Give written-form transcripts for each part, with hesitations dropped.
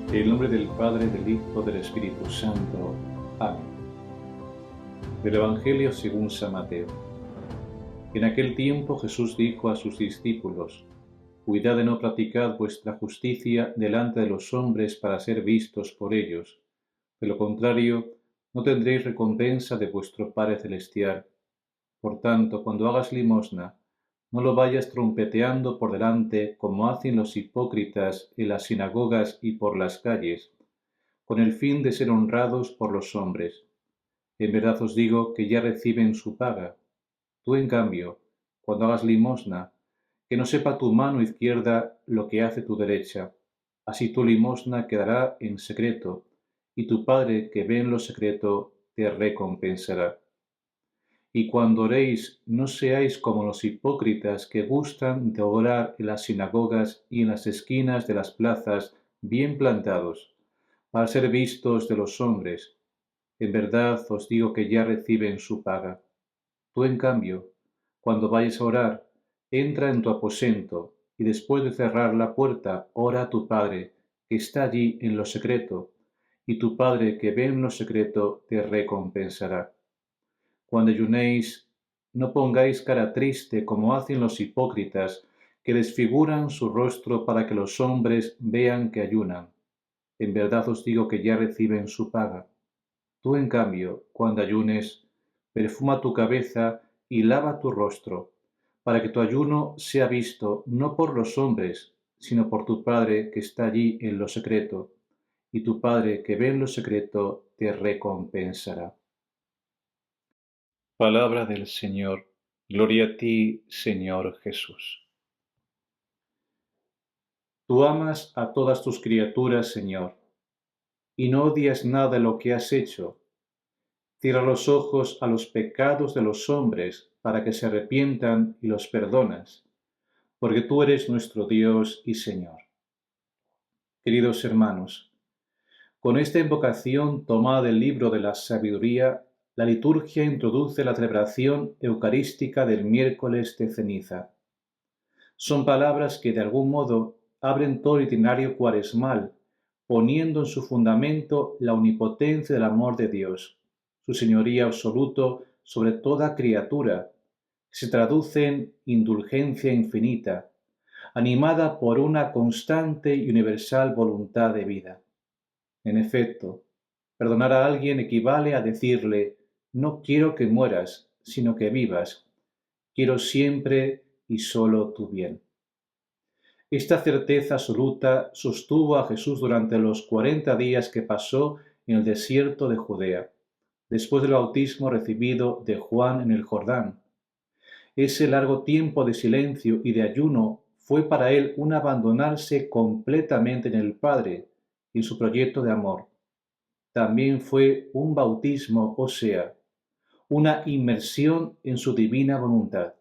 En el nombre del Padre, del Hijo, del Espíritu Santo. Amén. Del Evangelio según San Mateo. En aquel tiempo Jesús dijo a sus discípulos: Cuidad de no practicar vuestra justicia delante de los hombres para ser vistos por ellos. De lo contrario, no tendréis recompensa de vuestro Padre Celestial. Por tanto, cuando hagas limosna, no lo vayas trompeteando por delante como hacen los hipócritas en las sinagogas y por las calles, con el fin de ser honrados por los hombres. En verdad os digo que ya reciben su paga. Tú, en cambio, cuando hagas limosna, que no sepa tu mano izquierda lo que hace tu derecha. Así tu limosna quedará en secreto, y tu Padre que ve en lo secreto te recompensará. Y cuando oréis, no seáis como los hipócritas que gustan de orar en las sinagogas y en las esquinas de las plazas bien plantados, para ser vistos de los hombres. En verdad os digo que ya reciben su paga. Tú, en cambio, cuando vayas a orar, entra en tu aposento, y después de cerrar la puerta, ora a tu Padre, que está allí en lo secreto, y tu Padre que ve en lo secreto te recompensará. Cuando ayunéis, no pongáis cara triste como hacen los hipócritas, que desfiguran su rostro para que los hombres vean que ayunan. En verdad os digo que ya reciben su paga. Tú, en cambio, cuando ayunes, perfuma tu cabeza y lava tu rostro, para que tu ayuno sea visto no por los hombres, sino por tu Padre que está allí en lo secreto, y tu Padre que ve en lo secreto te recompensará. Palabra del Señor. Gloria a ti, Señor Jesús. Tú amas a todas tus criaturas, Señor, y no odias nada de lo que has hecho. Cierra los ojos a los pecados de los hombres para que se arrepientan y los perdonas, porque tú eres nuestro Dios y Señor. Queridos hermanos, con esta invocación tomada del libro de la sabiduría, la liturgia introduce la celebración eucarística del miércoles de ceniza. Son palabras que de algún modo abren todo el itinerario cuaresmal, poniendo en su fundamento la omnipotencia del amor de Dios, su señoría absoluto sobre toda criatura, que se traduce en indulgencia infinita, animada por una constante y universal voluntad de vida. En efecto, perdonar a alguien equivale a decirle: no quiero que mueras, sino que vivas. Quiero siempre y solo tu bien. Esta certeza absoluta sostuvo a Jesús durante los 40 días que pasó en el desierto de Judea, después del bautismo recibido de Juan en el Jordán. Ese largo tiempo de silencio y de ayuno fue para él un abandonarse completamente en el Padre y en su proyecto de amor. También fue un bautismo, o sea, una inmersión en su divina voluntad.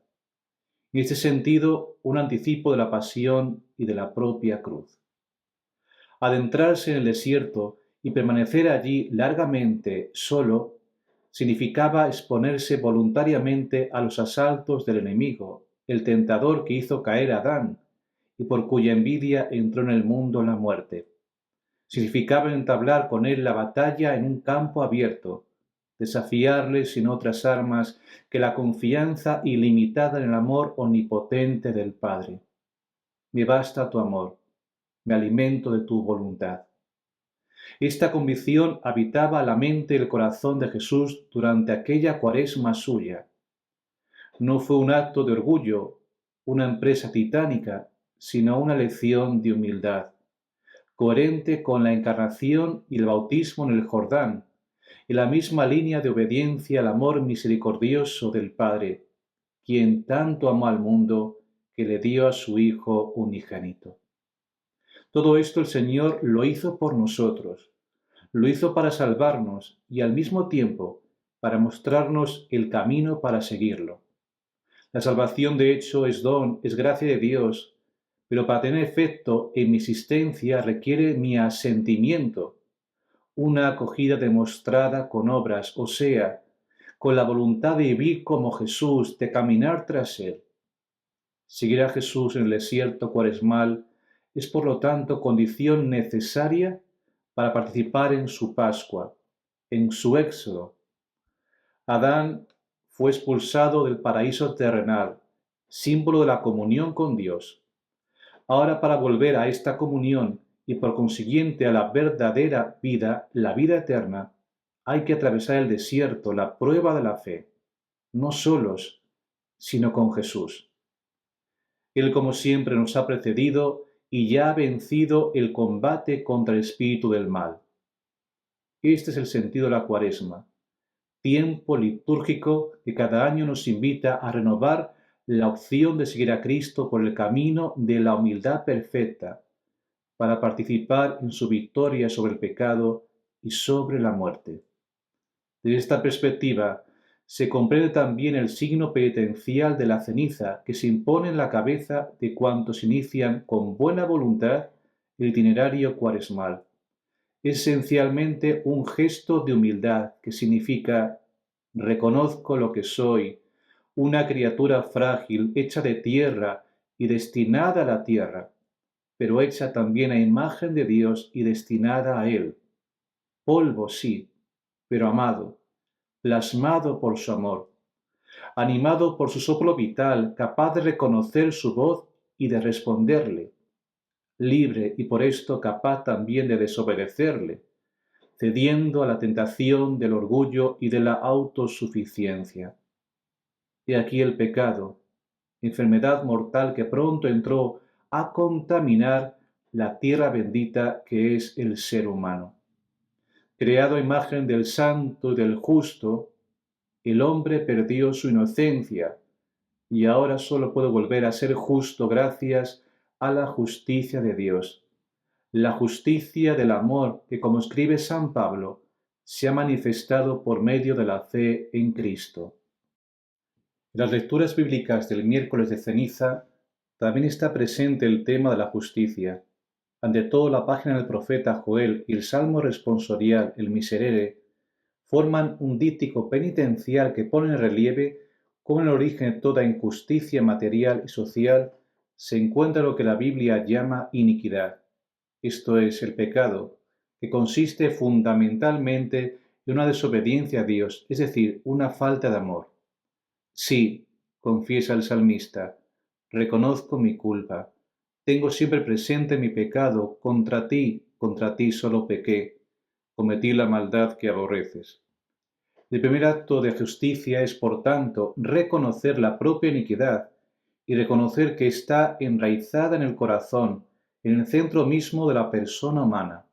En este sentido, un anticipo de la pasión y de la propia cruz. Adentrarse en el desierto y permanecer allí largamente solo significaba exponerse voluntariamente a los asaltos del enemigo, el tentador que hizo caer a Adán y por cuya envidia entró en el mundo la muerte. Significaba entablar con él la batalla en un campo abierto, desafiarle sin otras armas que la confianza ilimitada en el amor omnipotente del Padre. Me basta tu amor, me alimento de tu voluntad. Esta convicción habitaba la mente y el corazón de Jesús durante aquella cuaresma suya. No fue un acto de orgullo, una empresa titánica, sino una lección de humildad, coherente con la encarnación y el bautismo en el Jordán, en la misma línea de obediencia al amor misericordioso del Padre, quien tanto amó al mundo que le dio a su Hijo unigénito. Todo esto el Señor lo hizo por nosotros, lo hizo para salvarnos y al mismo tiempo para mostrarnos el camino para seguirlo. La salvación de hecho es don, es gracia de Dios, pero para tener efecto en mi existencia requiere mi asentimiento, una acogida demostrada con obras, o sea, con la voluntad de vivir como Jesús, de caminar tras Él. Seguir a Jesús en el desierto cuaresmal es por lo tanto condición necesaria para participar en su Pascua, en su éxodo. Adán fue expulsado del paraíso terrenal, símbolo de la comunión con Dios. Ahora, para volver a esta comunión y por consiguiente a la verdadera vida, la vida eterna, hay que atravesar el desierto, la prueba de la fe, no solos, sino con Jesús. Él, como siempre, nos ha precedido y ya ha vencido el combate contra el espíritu del mal. Este es el sentido de la Cuaresma, tiempo litúrgico que cada año nos invita a renovar la opción de seguir a Cristo por el camino de la humildad perfecta, para participar en su victoria sobre el pecado y sobre la muerte. Desde esta perspectiva, se comprende también el signo penitencial de la ceniza que se impone en la cabeza de cuantos inician con buena voluntad el itinerario cuaresmal. Esencialmente un gesto de humildad que significa: reconozco lo que soy, una criatura frágil, hecha de tierra y destinada a la tierra, pero hecha también a imagen de Dios y destinada a Él. Polvo, sí, pero amado, plasmado por su amor, animado por su soplo vital, capaz de reconocer su voz y de responderle, libre y por esto capaz también de desobedecerle, cediendo a la tentación del orgullo y de la autosuficiencia. He aquí el pecado, enfermedad mortal que pronto entró a contaminar la tierra bendita que es el ser humano. Creado a imagen del santo y del justo, el hombre perdió su inocencia y ahora solo puede volver a ser justo gracias a la justicia de Dios, la justicia del amor que, como escribe San Pablo, se ha manifestado por medio de la fe en Cristo. En las lecturas bíblicas del miércoles de ceniza también está presente el tema de la justicia. Ante todo, la página del profeta Joel y el salmo responsorial, el Miserere, forman un díptico penitencial que pone en relieve cómo en el origen de toda injusticia material y social se encuentra lo que la Biblia llama iniquidad, esto es, el pecado, que consiste fundamentalmente en una desobediencia a Dios, es decir, una falta de amor. Sí, confiesa el salmista, reconozco mi culpa. Tengo siempre presente mi pecado, contra ti solo pequé, cometí la maldad que aborreces. El primer acto de justicia es, por tanto, reconocer la propia iniquidad y reconocer que está enraizada en el corazón, en el centro mismo de la persona humana.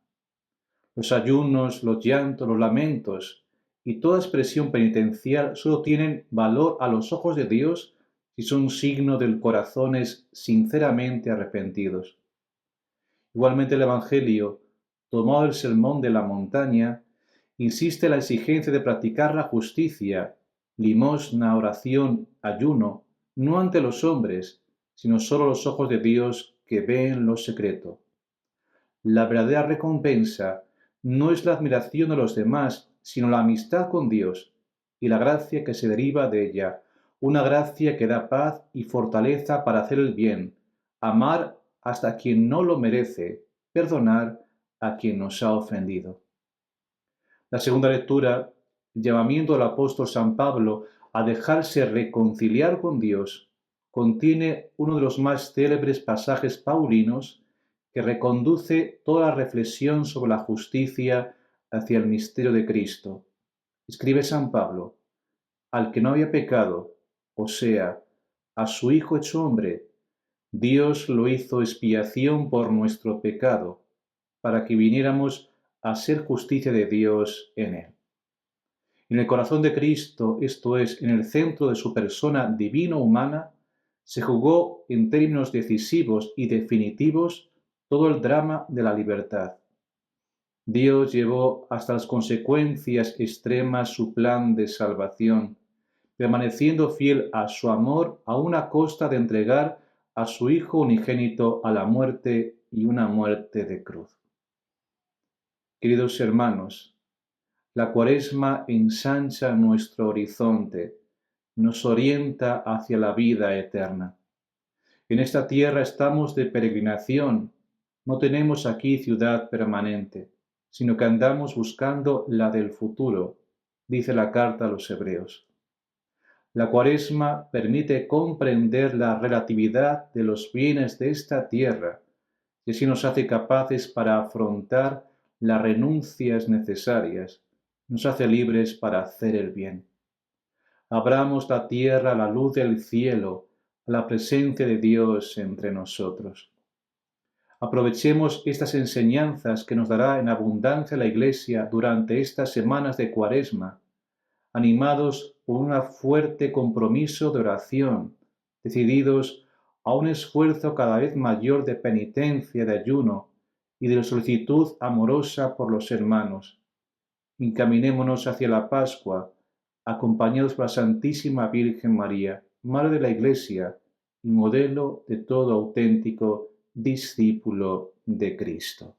Los ayunos, los llantos, los lamentos y toda expresión penitencial solo tienen valor a los ojos de Dios si son signo de corazones sinceramente arrepentidos. Igualmente el Evangelio, tomado del Sermón de la Montaña, insiste en la exigencia de practicar la justicia, limosna, oración, ayuno, no ante los hombres, sino solo a los ojos de Dios que ven lo secreto. La verdadera recompensa no es la admiración de los demás, sino la amistad con Dios y la gracia que se deriva de ella, una gracia que da paz y fortaleza para hacer el bien, amar hasta quien no lo merece, perdonar a quien nos ha ofendido. La segunda lectura, el llamamiento del apóstol San Pablo a dejarse reconciliar con Dios, contiene uno de los más célebres pasajes paulinos que reconduce toda la reflexión sobre la justicia hacia el misterio de Cristo. Escribe San Pablo: al que no había pecado, o sea, a su Hijo hecho hombre, Dios lo hizo expiación por nuestro pecado, para que viniéramos a ser justicia de Dios en él. En el corazón de Cristo, esto es, en el centro de su persona divino-humana, se jugó en términos decisivos y definitivos todo el drama de la libertad. Dios llevó hasta las consecuencias extremas su plan de salvación, permaneciendo fiel a su amor aun a costa de entregar a su Hijo unigénito a la muerte y una muerte de cruz. Queridos hermanos, la Cuaresma ensancha nuestro horizonte, nos orienta hacia la vida eterna. En esta tierra estamos de peregrinación, no tenemos aquí ciudad permanente, sino que andamos buscando la del futuro, dice la carta a los Hebreos. La Cuaresma permite comprender la relatividad de los bienes de esta tierra y así nos hace capaces para afrontar las renuncias necesarias, nos hace libres para hacer el bien. Abramos la tierra a la luz del cielo, a la presencia de Dios entre nosotros. Aprovechemos estas enseñanzas que nos dará en abundancia la Iglesia durante estas semanas de Cuaresma, animados por un fuerte compromiso de oración, decididos a un esfuerzo cada vez mayor de penitencia, de ayuno y de solicitud amorosa por los hermanos. Encaminémonos hacia la Pascua, acompañados por la Santísima Virgen María, Madre de la Iglesia y modelo de todo auténtico discípulo de Cristo.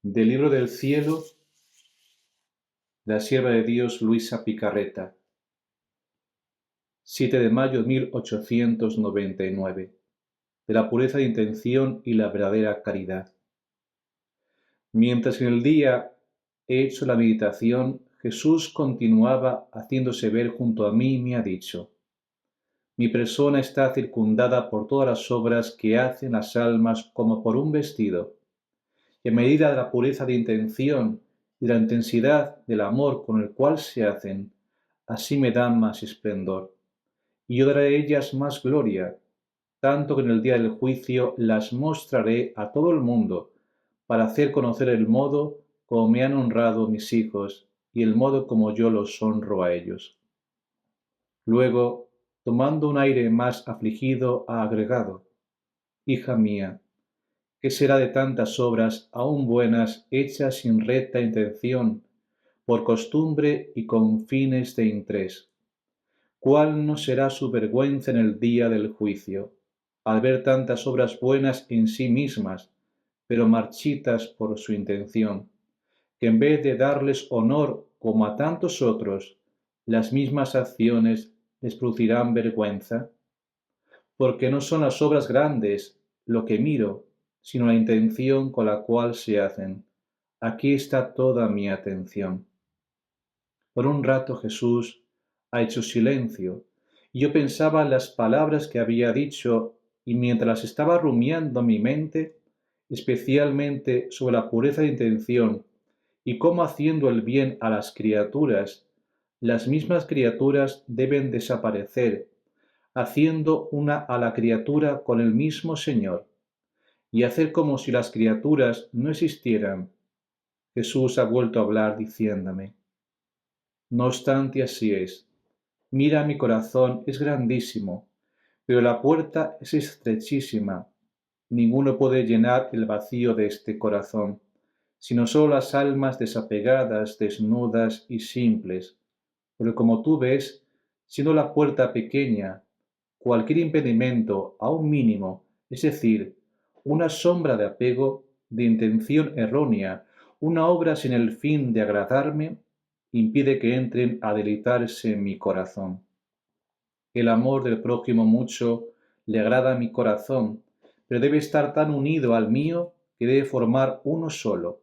Del libro del cielo, la sierva de Dios Luisa Picarreta, 7 de mayo de 1899, de la pureza de intención y la verdadera caridad. Mientras en el día he hecho la meditación, Jesús continuaba haciéndose ver junto a mí y me ha dicho: mi persona está circundada por todas las obras que hacen las almas como por un vestido, y a medida de la pureza de intención y de la intensidad del amor con el cual se hacen, así me dan más esplendor, y yo daré a ellas más gloria, tanto que en el día del juicio las mostraré a todo el mundo, para hacer conocer el modo como me han honrado mis hijos y el modo como yo los honro a ellos. Luego, tomando un aire más afligido, ha agregado: hija mía, ¿qué será de tantas obras aún buenas hechas sin recta intención, por costumbre y con fines de interés? ¿Cuál no será su vergüenza en el día del juicio, al ver tantas obras buenas en sí mismas, pero marchitas por su intención, que en vez de darles honor como a tantos otros, las mismas acciones les producirán vergüenza? Porque no son las obras grandes lo que miro, sino la intención con la cual se hacen. Aquí está toda mi atención. Por un rato Jesús ha hecho silencio, y yo pensaba en las palabras que había dicho, y mientras las estaba rumiando en mi mente, especialmente sobre la pureza de intención y cómo haciendo el bien a las criaturas, las mismas criaturas deben desaparecer, haciendo una a la criatura con el mismo Señor, y hacer como si las criaturas no existieran. Jesús ha vuelto a hablar diciéndome: no obstante así es. Mira, mi corazón es grandísimo, pero la puerta es estrechísima. Ninguno puede llenar el vacío de este corazón, sino solo las almas desapegadas, desnudas y simples. Pero como tú ves, siendo la puerta pequeña, cualquier impedimento, aun mínimo, es decir, una sombra de apego, de intención errónea, una obra sin el fin de agradarme, impide que entren a deleitarse en mi corazón. El amor del prójimo mucho le agrada a mi corazón, pero debe estar tan unido al mío que debe formar uno solo,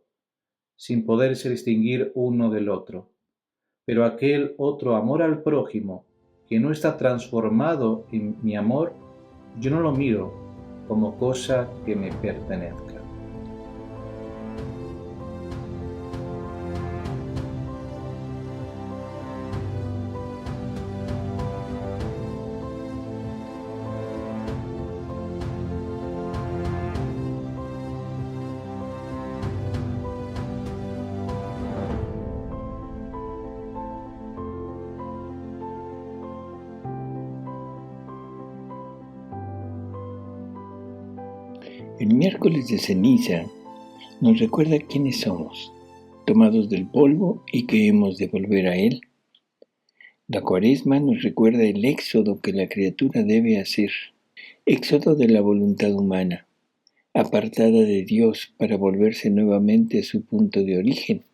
sin poderse distinguir uno del otro. Pero aquel otro amor al prójimo, que no está transformado en mi amor, yo no lo miro como cosa que me pertenezca. El miércoles de ceniza nos recuerda quiénes somos, tomados del polvo y que hemos de volver a él. La Cuaresma nos recuerda el éxodo que la criatura debe hacer, éxodo de la voluntad humana, apartada de Dios para volverse nuevamente a su punto de origen,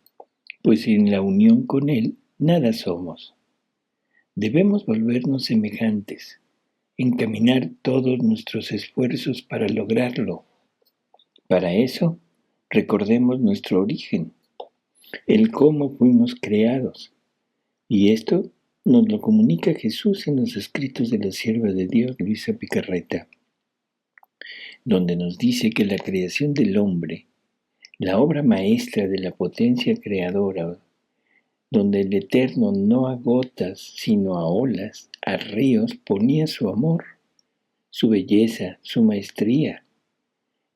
pues sin la unión con Él nada somos. Debemos volvernos semejantes, encaminar todos nuestros esfuerzos para lograrlo. Para eso, recordemos nuestro origen, el cómo fuimos creados. Y esto nos lo comunica Jesús en los escritos de la sierva de Dios, Luisa Picarreta, donde nos dice que la creación del hombre, la obra maestra de la potencia creadora, donde el Eterno no a gotas, sino a olas, a ríos, ponía su amor, su belleza, su maestría,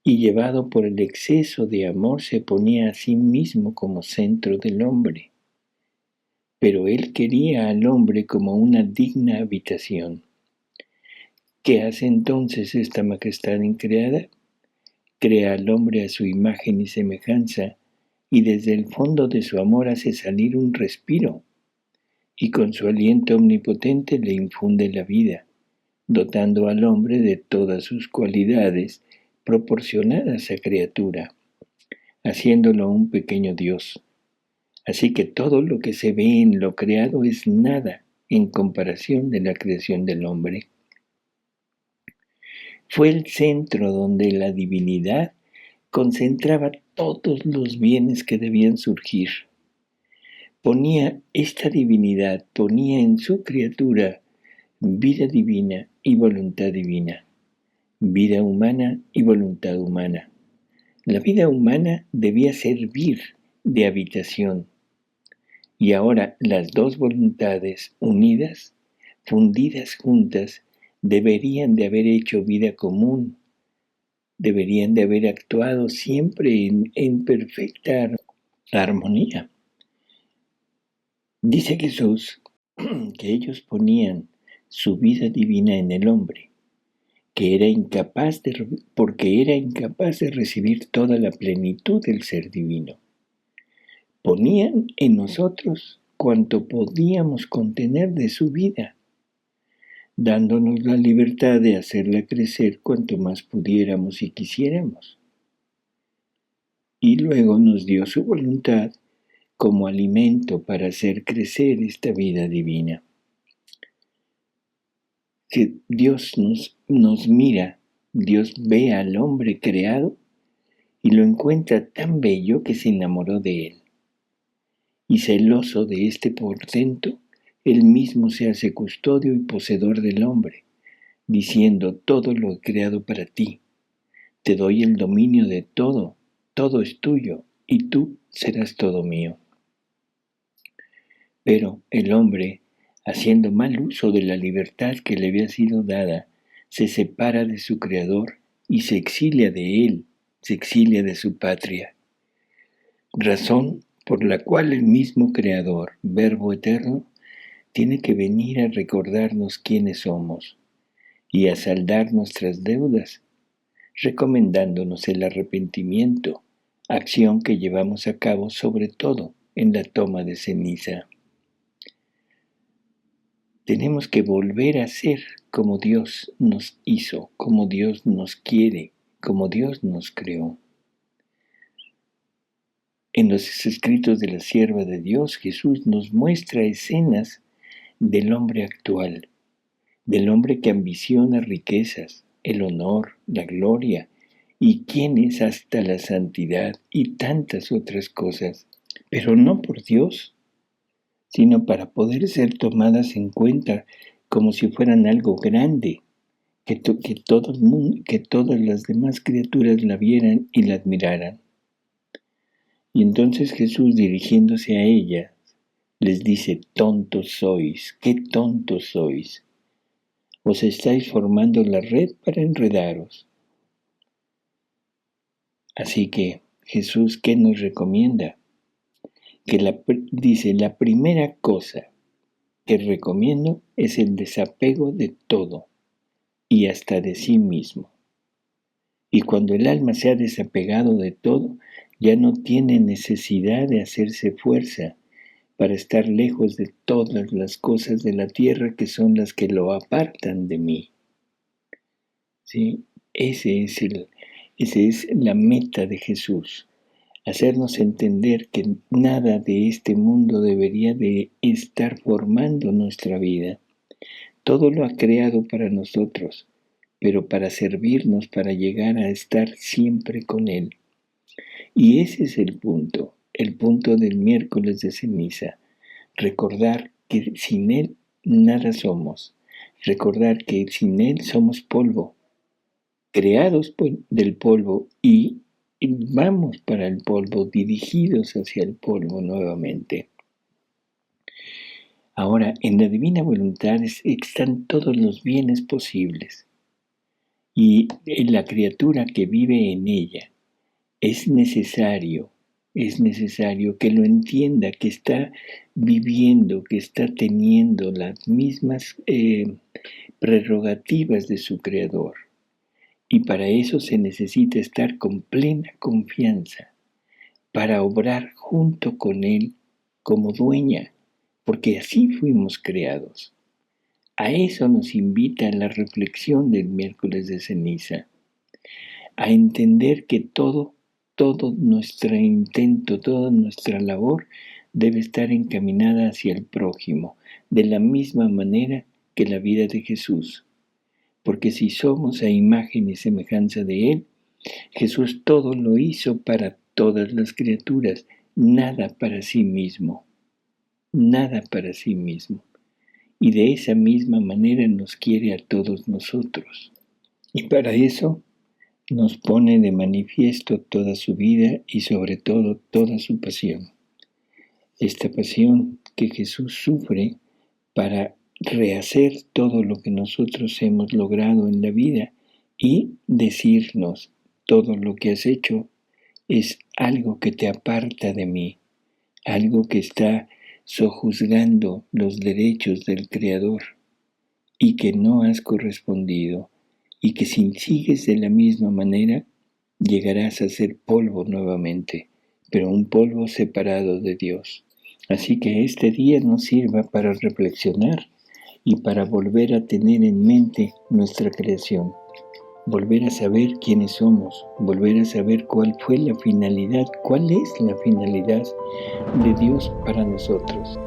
y llevado por el exceso de amor se ponía a sí mismo como centro del hombre. Pero él quería al hombre como una digna habitación. ¿Qué hace entonces esta majestad increada? Crea al hombre a su imagen y semejanza, y desde el fondo de su amor hace salir un respiro, y con su aliento omnipotente le infunde la vida, dotando al hombre de todas sus cualidades proporcionadas a criatura, haciéndolo un pequeño Dios. Así que todo lo que se ve en lo creado es nada en comparación de la creación del hombre. Fue el centro donde la divinidad concentraba todos los bienes que debían surgir. Esta divinidad ponía en su criatura vida divina y voluntad divina, vida humana y voluntad humana. La vida humana debía servir de habitación, y ahora las dos voluntades unidas, fundidas juntas, deberían de haber hecho vida común, deberían de haber actuado siempre en perfecta armonía. Dice Jesús que ellos ponían su vida divina en el hombre, porque era incapaz de recibir toda la plenitud del ser divino. Ponían en nosotros cuanto podíamos contener de su vida, dándonos la libertad de hacerla crecer cuanto más pudiéramos y quisiéramos. Y luego nos dio su voluntad como alimento para hacer crecer esta vida divina. Que Dios nos mira, Dios ve al hombre creado y lo encuentra tan bello que se enamoró de él. Y celoso de este portento, él mismo se hace custodio y poseedor del hombre, diciendo: todo lo he creado para ti, te doy el dominio de todo, todo es tuyo, y tú serás todo mío. Pero el hombre, haciendo mal uso de la libertad que le había sido dada, se separa de su Creador y se exilia de él, se exilia de su patria. Razón por la cual el mismo Creador, Verbo eterno, tiene que venir a recordarnos quiénes somos y a saldar nuestras deudas, recomendándonos el arrepentimiento, acción que llevamos a cabo sobre todo en la toma de ceniza. Tenemos que volver a ser como Dios nos hizo, como Dios nos quiere, como Dios nos creó. En los escritos de la sierva de Dios, Jesús nos muestra escenas del hombre actual, del hombre que ambiciona riquezas, el honor, la gloria, y quienes hasta la santidad y tantas otras cosas, pero no por Dios, sino para poder ser tomadas en cuenta como si fueran algo grande, que todas las demás criaturas la vieran y la admiraran. Y entonces Jesús, dirigiéndose a ella, les dice: tontos sois, qué tontos sois. Os estáis formando la red para enredaros. Así que Jesús, ¿qué nos recomienda? Dice: la primera cosa que recomiendo es el desapego de todo y hasta de sí mismo. Y cuando el alma se ha desapegado de todo, ya no tiene necesidad de hacerse fuerza para estar lejos de todas las cosas de la tierra que son las que lo apartan de mí. ¿Sí? Esa es la meta de Jesús, hacernos entender que nada de este mundo debería de estar formando nuestra vida. Todo lo ha creado para nosotros, pero para servirnos, para llegar a estar siempre con Él. Y ese es el punto del miércoles de ceniza. Recordar que sin Él nada somos. Recordar que sin Él somos polvo, creados del polvo y vamos para el polvo, dirigidos hacia el polvo nuevamente. Ahora, en la divina voluntad están todos los bienes posibles y en la criatura que vive en ella es necesario que lo entienda, que está viviendo, que está teniendo las mismas prerrogativas de su Creador. Y para eso se necesita estar con plena confianza, para obrar junto con Él como dueña, porque así fuimos creados. A eso nos invita la reflexión del miércoles de ceniza, a entender que todo nuestro intento, toda nuestra labor debe estar encaminada hacia el prójimo, de la misma manera que la vida de Jesús. Porque si somos a imagen y semejanza de Él, Jesús todo lo hizo para todas las criaturas, nada para sí mismo, nada para sí mismo. Y de esa misma manera nos quiere a todos nosotros. Y para eso nos pone de manifiesto toda su vida y sobre todo toda su pasión. Esta pasión que Jesús sufre para rehacer todo lo que nosotros hemos logrado en la vida y decirnos: todo lo que has hecho es algo que te aparta de mí, algo que está sojuzgando los derechos del Creador y que no has correspondido, y que si sigues de la misma manera llegarás a ser polvo nuevamente, pero un polvo separado de Dios. Así que este día nos sirva para reflexionar y para volver a tener en mente nuestra creación, volver a saber quiénes somos, volver a saber cuál fue la finalidad, cuál es la finalidad de Dios para nosotros.